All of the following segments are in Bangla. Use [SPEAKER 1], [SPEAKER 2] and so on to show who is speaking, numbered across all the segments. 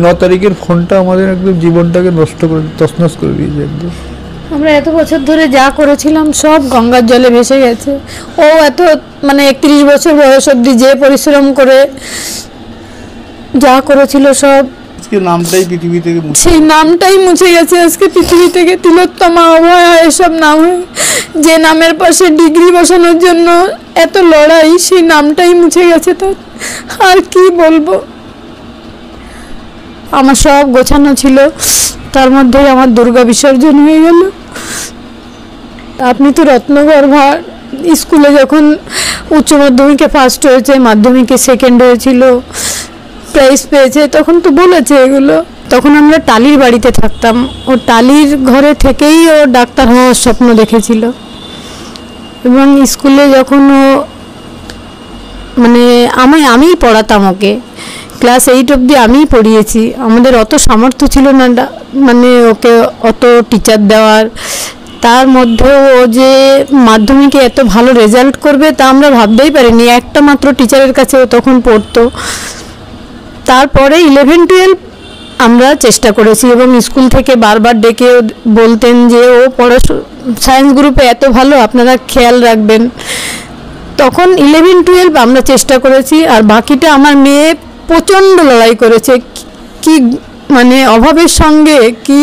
[SPEAKER 1] 9 তারিখের ফোনটা আমাদের একদম জীবনটাকে নষ্ট করে তছনছ করে দিয়েছে একদম।
[SPEAKER 2] আমরা এত বছর ধরে যা করেছিলাম সব গঙ্গার জলে ভেসে গেছে। ও এত 31 বছর বয়স অবধি যে পরিশ্রম করে যা করেছিল সব
[SPEAKER 1] আজকে নামটাই পৃথিবী থেকে
[SPEAKER 2] সেই নামটাই মুছে গেছে আজকে পৃথিবী থেকে। তিলোত্তমা, অভয়া এসব নাম, যে নামের পাশে ডিগ্রি বসানোর জন্য এত লড়াই, সেই নামটাই মুছে গেছে। তার আর কি বলবো, আমার সব গোছানো ছিল, তার মধ্যেই আমার দুর্গা বিসর্জন হয়ে গেল। আপনি তো রত্নগর্ভা স্কুলে যখন উচ্চ মাধ্যমিকে ফার্স্ট হয়েছে, মাধ্যমিকে সেকেন্ড হয়েছিল, প্রাইজ পেয়েছে, তখন তো বলেছে এগুলো। তখন আমরা টালির বাড়িতে থাকতাম, ও টালির ঘরে থেকেই ও ডাক্তার হওয়ার স্বপ্ন দেখেছিল। এবং স্কুলে যখন ও আমিই পড়াতাম ওকে, ক্লাস 8 অবধি আমিই পড়িয়েছি। আমাদের অত সামর্থ্য ছিল না ওকে অত টিচার দেওয়ার। তার মধ্যেও ও যে মাধ্যমিকে এত ভালো রেজাল্ট করবে তা আমরা ভাবতেই পারিনি। একটা মাত্র টিচারের কাছে ও তখন পড়তো। তারপরে 11-12 আমরা চেষ্টা করেছি এবং স্কুল থেকে বারবার ডেকে বলতেন যে ও সায়েন্স গ্রুপে এত ভালো, আপনারা খেয়াল রাখবেন। তখন 11-12 আমরা চেষ্টা করেছি। আর বাকিটা আমার মেয়ে প্রচণ্ড লড়াই করেছে, কি অভাবের সঙ্গে, কি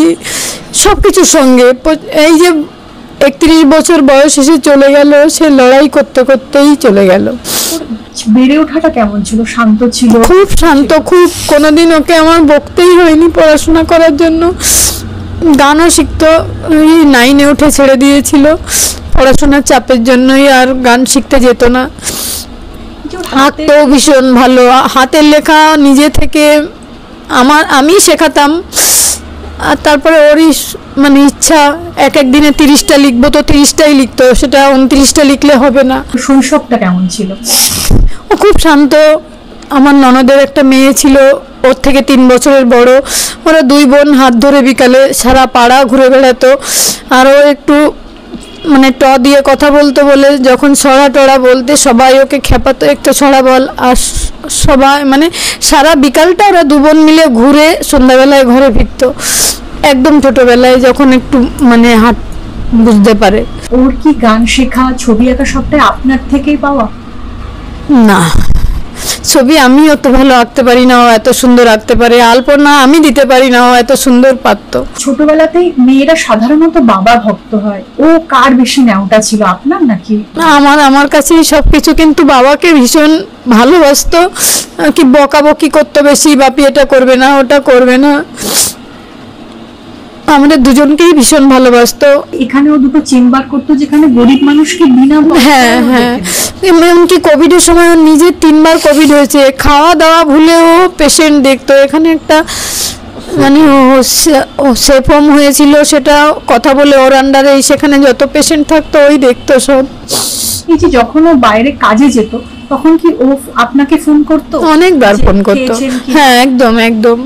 [SPEAKER 2] সব কিছুর সঙ্গে। এই যে 31 বছর বয়স এসে চলে গেল, সে লড়াই করতে করতেই চলে গেল।
[SPEAKER 3] বেড়ে ওঠাটা কেমন ছিল? শান্ত ছিল?
[SPEAKER 2] খুব শান্ত, খুব। কোনোদিন ওকে আমার বকতেই হয়নি পড়াশোনা করার জন্য। গানও শিখতো, 9-এ উঠে ছেড়ে দিয়েছিল পড়াশোনার চাপের জন্যই, আর গান শিখতে যেত না। আঁকতো ভীষণ ভালো, হাতের লেখা নিজে থেকে আমি শেখাতাম। আর তারপরে ওরই ইচ্ছা, এক দিনে 30টা লিখবো তো 30টাই লিখতো, সেটা 29টা লিখলে হবে না।
[SPEAKER 3] শৈশবটা কেমন ছিল?
[SPEAKER 2] ও খুব শান্ত। আমার ননদের একটা মেয়ে ছিল, ওর থেকে 3 বছরের বড়। ওরা 2 বোন হাত ধরে বিকালে সারা পাড়া ঘুরে বেড়াতো। আর ও একটু ট দিয়ে কথা বলতো বলে যখন ছড়া টড়া বলতে সবাই ওকে খেপাতো, একটু ছড়া বল। আর সবাই সারা বিকালটা ওরা 2 বোন মিলে ঘুরে সন্ধ্যাবেলায় ঘরে ফিরতো। একদম ছোটবেলায় যখন একটু হাত বুঝতে পারে।
[SPEAKER 3] ওর কি গান শেখা, ছবি আঁকা সবটাই আপনার থেকেই পাওয়া?
[SPEAKER 2] না, ছবি আমি অত ভালো আঁকতে পারি না, ও এত সুন্দর আঁকতে পারে। আলপনা আমি দিতে পারি না, ও এত সুন্দর পারতো।
[SPEAKER 3] ছোটবেলাতেই মেয়েরা সাধারণত বাবা ভক্ত হয়, ও কার বেশি নেওটা ছিল, আপনার নাকি?
[SPEAKER 2] আমার কাছেই সবকিছু, কিন্তু বাবাকে ভীষণ ভালোবাসতো। কি বকাবকি করতো বেশি, বাপি এটা করবে না, ওটা করবে না। আমাদের দুজনকেই ভীষণ ভালোবাসতো।
[SPEAKER 3] এখানেও 2টো চেম্বার করতো যেখানে গরিব মানুষকে বিনা
[SPEAKER 2] হ্যাঁ, এমনকি কোভিডের সময় নিজে 3বার কোভিড হয়েছে, খাওয়া দাওয়া ভুলেও পেশেন্ট দেখতো। এখানে একটা সেফ হোম হয়েছিল, সেটা কথা বলে ওর আন্ডারে সেখানে যত পেশেন্ট থাকতো ওই দেখতো সব।
[SPEAKER 3] এই যে যখন ও বাইরে কাজে যেত তখন কি ও আপনাকে ফোন করতো?
[SPEAKER 2] অনেকবার ফোন করতো। হ্যাঁ, একদম।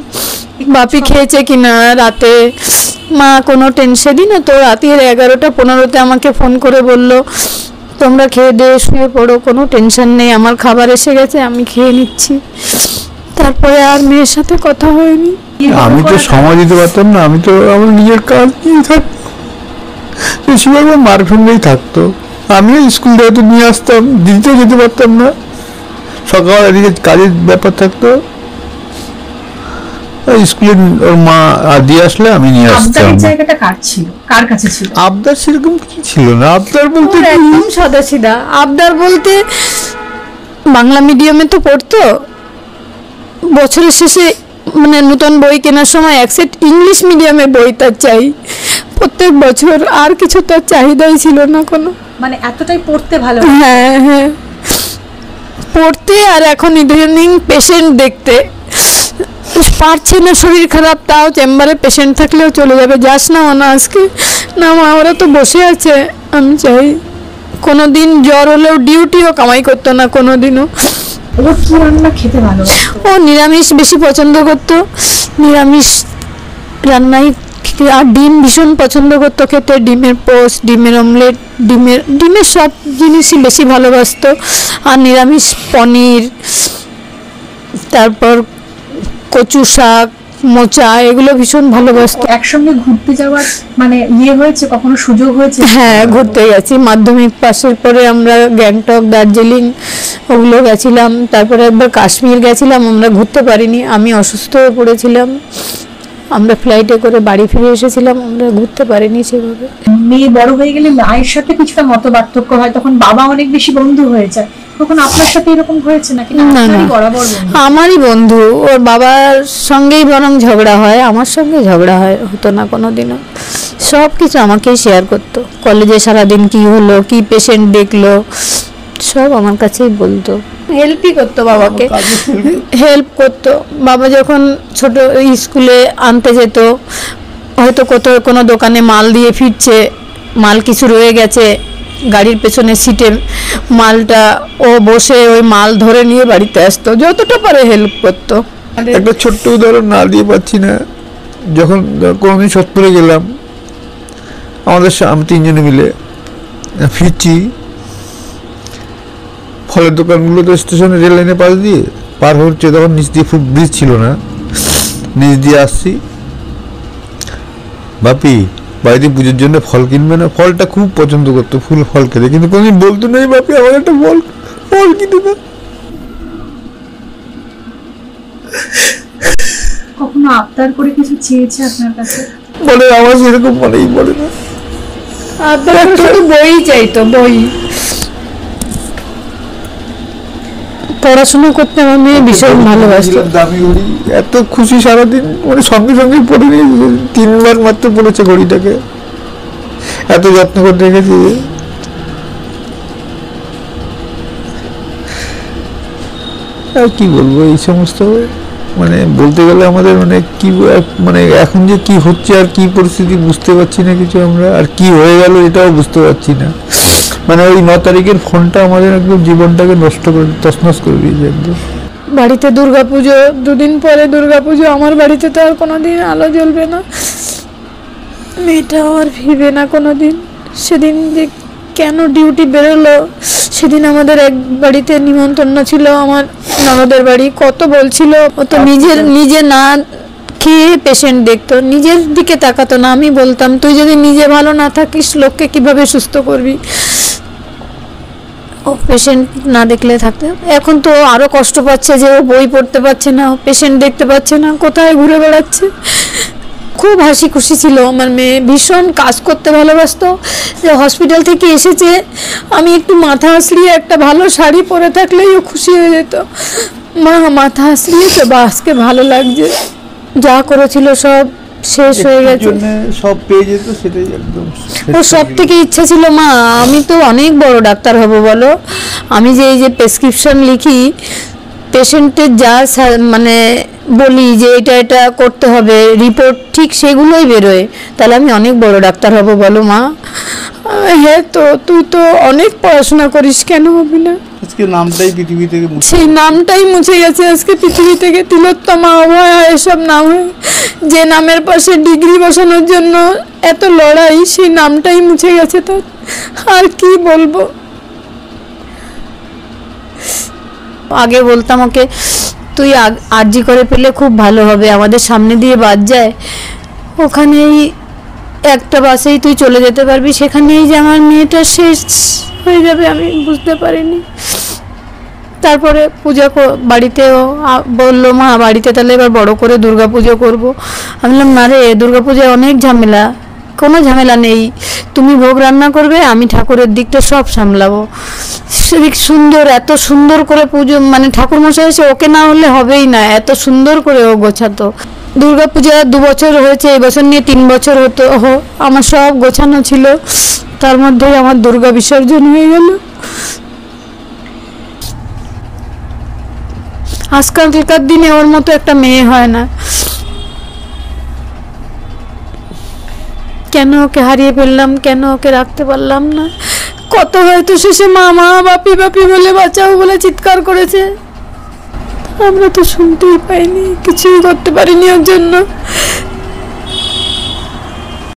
[SPEAKER 2] বাপি খেয়েছে কিনা, রাতে মা কোনো টেনশনই না তো, রাতের 11টা-15তে আমাকে ফোন করে বলল তোমরা খেয়ে দিয়ে শুয়ে পড়ো, কোনো টেনশন নেই, আমার খাবার এসে গেছে, আমি খেয়ে নিচ্ছি। তারপরে আর মেয়ের সাথে কথা হয়নি।
[SPEAKER 1] আমি তো সময় দিতে পারতাম না, আমি তো আমার নিজের কাজ নিয়ে থাকতো, মার সঙ্গেই থাকতো। আমিও স্কুল থেকে নিয়ে আসতাম, দিতেও যেতে পারতাম না, সকাল এদিকে কাজের ব্যাপার থাকতো। স্কুলে ওর মা দিয়ে আসলে আমি নিয়ে আসতাম।
[SPEAKER 3] জায়গাটা কার কাছে ছিল?
[SPEAKER 1] আবদার সেরকম কিছু ছিল না। আবদার বলতে
[SPEAKER 2] একদম সাদাসিধা। আবদার বলতে বাংলা মিডিয়ামে তো পড়তো, বছরের শেষে নতুন বই কেনার সময় এক সেট ইংলিশ মিডিয়ামে বই তার চাই প্রত্যেক বছর। আর কিছু তার চাহিদাই ছিল না কোনো।
[SPEAKER 3] এতটাই পড়তে ভালো?
[SPEAKER 2] হ্যাঁ, পড়তে। আর এখন ইদানিং পেশেন্ট দেখতে পারছে না, শরীর খারাপ, তাও চেম্বারে পেশেন্ট থাকলেও চলে যাবে, যাস না না আজকে না মা, ওরা তো বসে আছে। আমি চাই কোনোদিন জ্বর হলেও ডিউটিও কামাই করতো না কোনোদিনও।
[SPEAKER 3] ও কি রান্না খেতে ভালো?
[SPEAKER 2] ও নিরামিষ বেশি পছন্দ করতো, নিরামিষ রান্নাই। আর ডিম ভীষণ পছন্দ করতো খেতে, ডিমের পোস্ট, ডিমের অমলেট, ডিমের সব জিনিসই বেশি ভালোবাসতো। আর নিরামিষ পনির, তারপর কচু শাক, মোচা এগুলো ভীষণ ভালোবাসতো।
[SPEAKER 3] একসঙ্গে ঘুরতে যাওয়ার মানে হয়েছে, কখনো সুযোগ হয়েছে?
[SPEAKER 2] হ্যাঁ, ঘুরতে গেছি। মাধ্যমিক পাশের পরে আমরা গ্যাংটক, দার্জিলিং ওগুলো গেছিলাম। তারপরে একবার কাশ্মীর গেছিলাম, আমরা ঘুরতে পারিনি, আমি অসুস্থ হয়ে পড়েছিলাম। আমরা ফ্লাইটে করে বাড়ি ফিরে এসেছিলাম, আমরা ঘুরতে পারিনি সেভাবে।
[SPEAKER 3] মেয়ে বড় হয়ে গেলে মায়ের সাথে কিছুটা মত পার্থক্য হয়, তখন বাবা অনেক বেশি বন্ধু হয়ে যায়, তখন আপনার সাথে এরকম হয়েছে নাকি?
[SPEAKER 2] না, না,
[SPEAKER 3] বরাবর বন্ধু?
[SPEAKER 2] আমারই বন্ধু। ওর বাবার সঙ্গেই বরং ঝগড়া হয়, আমার সঙ্গে ঝগড়া হতো না কোনোদিনও। সব কিছু আমাকেই শেয়ার করতো। কলেজে সারাদিন কি হলো, কি পেশেন্ট দেখলো, সব আমার কাছেই বলতো। হেল্পই করতো, বাবাকে হেল্প করতো। বাবা যখন ছোট স্কুলে আনতে যেত, হয়তো কোনো দোকানে মাল দিয়ে ফিরছে, মাল কিছু রয়ে গেছে, গাড়ির পেছনে সিটে মালটা ও বসে ওই মাল ধরে নিয়ে বাড়িতে আসতো, যতটা পারে হেল্প করতো।
[SPEAKER 1] একটা ছোট্ট উদাহরণ না দিয়ে পাচ্ছি না, যখন কোনোদিন সোদপুরে গেলাম, আমাদের আমি তিনজনে মিলে ফিরছি, ফলের দোকানগুলো তো স্টেশনে রেল লাইনের পাশ দিয়ে পার হচ্ছে, তখন নিচ দিয়ে খুব ব্রিজ ছিল না, নিচ দিয়ে আসছি, বাপি বাড়িতে পুজোর জন্য ফল কিনবে না? ফলটা খুব পছন্দ করতো, ফল খেতে, কিন্তু কোনোদিন বলতো না বাপি আমার একটা ফল কিনে না।
[SPEAKER 3] কখনো আবদার করে কিছু চেয়েছে আপনার কাছে?
[SPEAKER 1] বলে আমার সেরকম মনেই পড়ে না।
[SPEAKER 2] শুধু বই চাইতো, বই। পড়াশোনা করতে আমার মেয়ে ভীষণ ভালোবাসতো।
[SPEAKER 1] দামি ঘড়ি, এত খুশি সারাদিন, মানে সঙ্গে সঙ্গে পড়ে নিয়েছে, 3 বার মাত্র পড়েছে ঘড়িটাকে, এত যত্ন করে রেখেছি। আর কি বলবো, এই সমস্ত মানে বলতে গেলে আমাদের মানে কি, মানে এখন যে কি হচ্ছে আর কি পরিস্থিতি বুঝতে পারছি না কিছু আমরা, আর কি হয়ে গেল এটাও বুঝতে পারছি না। মানে ওই 9 তারিখের ফোনটা আমাদের একদম জীবনটাকে নষ্ট করে তছনছ করে দিয়েছে একদম।
[SPEAKER 2] বাড়িতে দুর্গাপুজো, 2 দিন পরে দুর্গাপুজো, আমার বাড়িতে তো আর কোনোদিন আলো জ্বলবে না, মেয়েটাও আর ফিরবে না কোনোদিন। সেদিন যে কেন ডিউটি বেরোলো, সেদিন আমাদের এক বাড়িতে নিমন্ত্রণ ছিল, আমার ননদের বাড়ি। কত বলছিল, ও তো নিজে না খেয়ে পেশেন্ট দেখতো, নিজের দিকে তাকাতো না। আমি বলতাম, তুই যদি নিজে ভালো না থাকিস, লোককে কিভাবে সুস্থ করবি? ও পেশেন্ট না দেখলে থাকতে। এখন তো আরো কষ্ট পাচ্ছে যে ও বই পড়তে পারছে না, পেশেন্ট দেখতে পাচ্ছে না, কোথায় ঘুরে বেড়াচ্ছে। খুব হাসি খুশি ছিল আমার মেয়ে, ভীষণ কাজ করতে ভালোবাসতো। যে হসপিটাল থেকে এসেছে, আমি একটু মাথা আঁচড়িয়ে একটা ভালো শাড়ি পরে থাকলেই ও খুশি হয়ে যেত। মা মাথা আঁচড়িয়েছে, বা আজকে ভালো লাগছে, যা করেছিল সব শেষ হয়ে গেছে,
[SPEAKER 1] সব পেয়ে যেত, সেটাই একদম।
[SPEAKER 2] ও সব থেকে ইচ্ছা ছিল, মা আমি তো অনেক বড় ডাক্তার হব, বলো। আমি যে এই যে প্রেসক্রিপশন লিখি, পেশেন্টের যা মানে বলি যে এটা করতে হবে, রিপোর্ট ঠিক সেগুলোই বেরোয়, তাহলে আমি অনেক বড় ডাক্তার হব, বলো মা। হ্যাঁ, তো তুই তো অনেক পড়াশোনা করিস, কেন হবি না?
[SPEAKER 1] আজকে নামটাই পৃথিবী থেকে
[SPEAKER 2] সেই নামটাই মুছে গেছে আজকে পৃথিবী থেকে, তিলোত্তমা, অভয়া, এসব নাম, যে নামের পাশে ডিগ্রি বসানোর জন্য এত লড়াই, সেই নামটাই মুছে গেছে। তো আর কি বলবো। আগে বলতাম ওকে, তুই আরজি করে পেলে খুব ভালো হবে, আমাদের সামনে দিয়ে বাস যায়, ওখানেই একটা বাসেই তুই চলে যেতে পারবি, সেখানেই যে আমার মেয়েটা শেষ হয়ে যাবে, আমি বুঝতে পারিনি। তারপরে পূজা বাড়িতেও বললো, মা বাড়িতে তাহলে এবার বড় করে দুর্গাপুজো করবো। আমি বললাম, না রে, দুর্গাপূজায় অনেক ঝামেলা। কোনো ঝামেলা নেই, তুমি ভোগ রান্না করবে, আমি ঠাকুরের দিকটা সব সামলাবো। সেদিক সুন্দর, এত সুন্দর করে পুজো, মানে ঠাকুরমশাই এসে ওকে না হলে হবেই না, এত সুন্দর করে ও গোছাতো। দুর্গাপূজা 2 বছর হয়েছে, এই বছর নিয়ে 3 বছর হতো, আমার সব গোছানো ছিল, তার মধ্যেই আমার দুর্গা বিসর্জন হয়ে গেল। আজকালকার দিনে ওর মতো একটা মেয়ে হয় না। কেন ওকে হারিয়ে ফেললাম, কেন ওকে রাখতে পারলাম না? কত হয়তো শেষে মা মা, বাপি বাপি বলে, বাঁচাও বলে চিৎকার করেছে, আমরা তো শুনতেই পাইনি, কিছুই করতে পারিনি ওর জন্য।